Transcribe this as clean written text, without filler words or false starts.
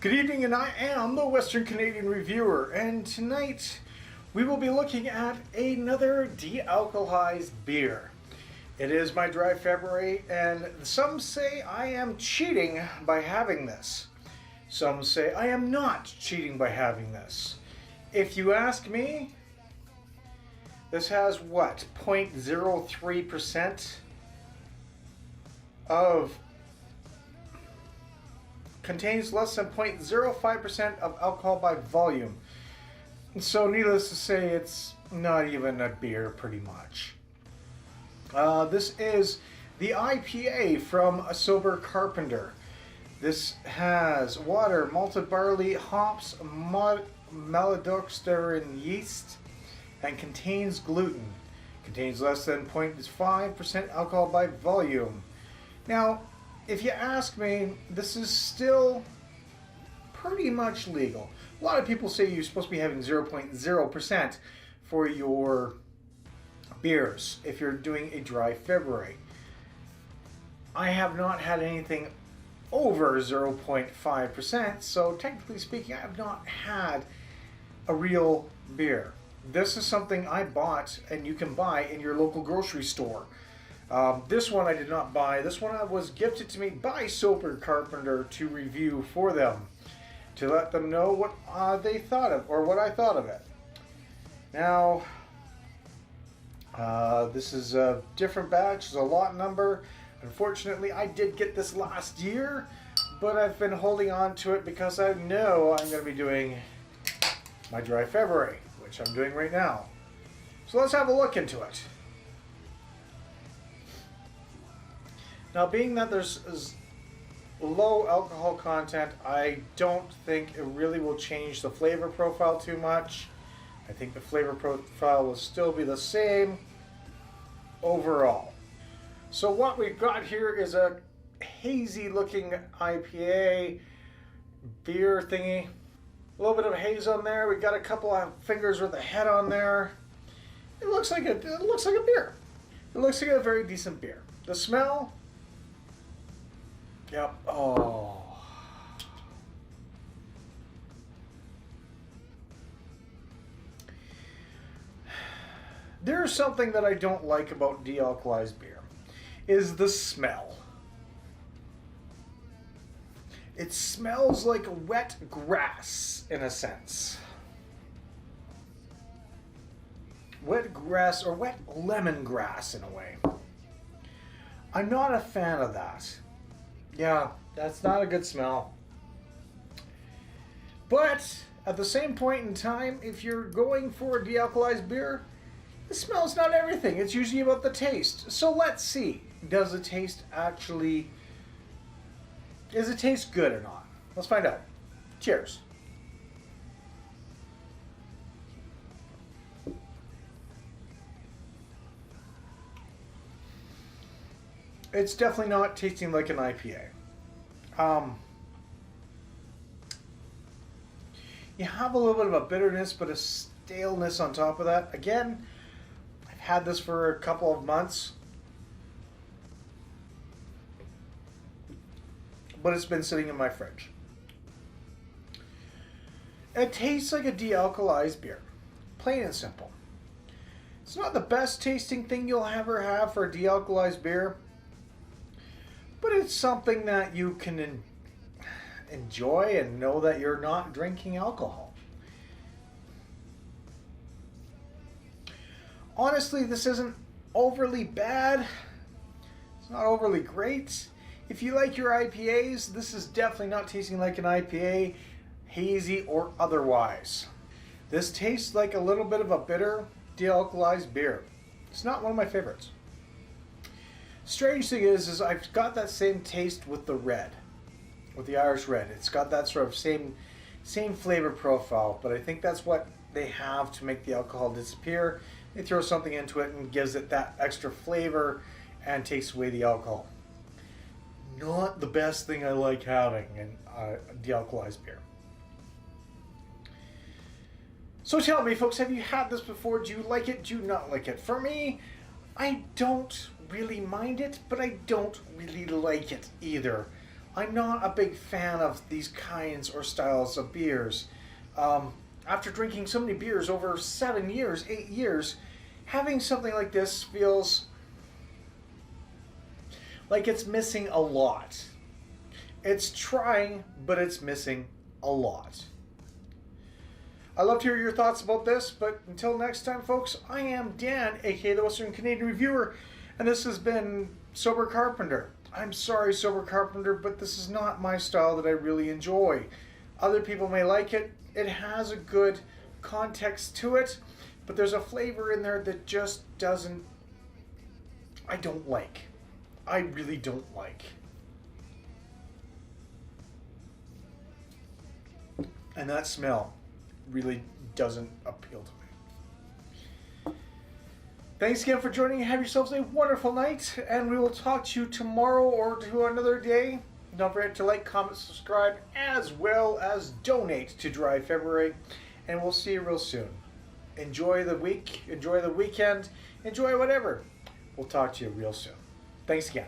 Good evening, and I am the Western Canadian Reviewer, and tonight we will be looking at another de-alcoholized beer. It is my dry February, and some say I am cheating by having this. Some say I am not cheating by having this. If you ask me, this has what, 0.03% of contains less than 0.05% of alcohol by volume. So needless to say, it's not even a beer pretty much. This is the IPA from Sober Carpenter. This has water, malted barley, hops, maltodextrin yeast, and contains gluten. Contains less than 0.5% alcohol by volume. Now, if you ask me, this is still pretty much legal. A lot of people say you're supposed to be having 0.0% for your beers if you're doing a dry February. I have not had anything over 0.5%, so technically speaking, I have not had a real beer. This is something I bought and you can buy in your local grocery store. This one I did not buy. This one was gifted to me by Sober Carpenter to review for them, to let them know what they thought of, or what I thought of it. Now, this is a different batch. It's a lot number. Unfortunately, I did get this last year, but I've been holding on to it because I know I'm going to be doing my dry February, which I'm doing right now. So let's have a look into it. Now, being that there's low alcohol content, I don't think it really will change the flavor profile too much. I think the flavor profile will still be the same overall. So what we've got here is a hazy looking IPA beer thingy. A little bit of haze on there. We got a couple of fingers with a head on there. It looks like a beer. It looks like a very decent beer. The smell. Yep. Oh. There's something that I don't like about de-alcoholized beer, is the smell. It smells like wet grass in a sense. Wet grass, or wet lemongrass in a way. I'm not a fan of that. Yeah, that's not a good smell. But at the same point in time, if you're going for a de-alcoholized beer, the smell's not everything. It's usually about the taste. So let's see. Does it taste actually... Does it taste good or not? Let's find out. Cheers. It's definitely not tasting like an IPA. You have a little bit of a bitterness, but a staleness on top of that. Again, I've had this for a couple of months, but it's been sitting in my fridge. It tastes like a de-alcoholized beer, plain and simple. It's not the best tasting thing you'll ever have for a de-alcoholized beer, but it's something that you can enjoy and know that you're not drinking alcohol. Honestly, this isn't overly bad. It's not overly great. If you like your IPAs, this is definitely not tasting like an IPA, hazy or otherwise. This tastes like a little bit of a bitter, de-alcoholized beer. It's not one of my favorites. Strange thing is I've got that same taste with the red, with the Irish red. It's got that sort of same flavor profile, but I think that's what they have to make the alcohol disappear. They throw something into it and gives it that extra flavor and takes away the alcohol. Not the best thing I like having in a de-alcoholized beer. So tell me, folks, have you had this before? Do you like it? Do you not like it? For me, I don't really mind it, but I don't really like it either. I'm not a big fan of these kinds or styles of beers. After drinking so many beers over 7 years, 8 years, having something like this feels like it's missing a lot. It's trying, but it's missing a lot. I'd love to hear your thoughts about this, but until next time, folks, I am Dan, aka the Western Canadian Reviewer, and this has been Sober Carpenter. I'm sorry, Sober Carpenter, but this is not my style that I really enjoy. Other people may like it. It has a good context to it, but there's a flavor in there that just doesn't... I don't like. I really don't like. And that smell really doesn't appeal to me. Thanks again for joining. Have yourselves a wonderful night, and we will talk to you tomorrow or to another day. Don't forget to like, comment, subscribe, as well as donate to Dry February, and we'll see you real soon. Enjoy the week, enjoy the weekend, enjoy whatever. We'll talk to you real soon. Thanks again.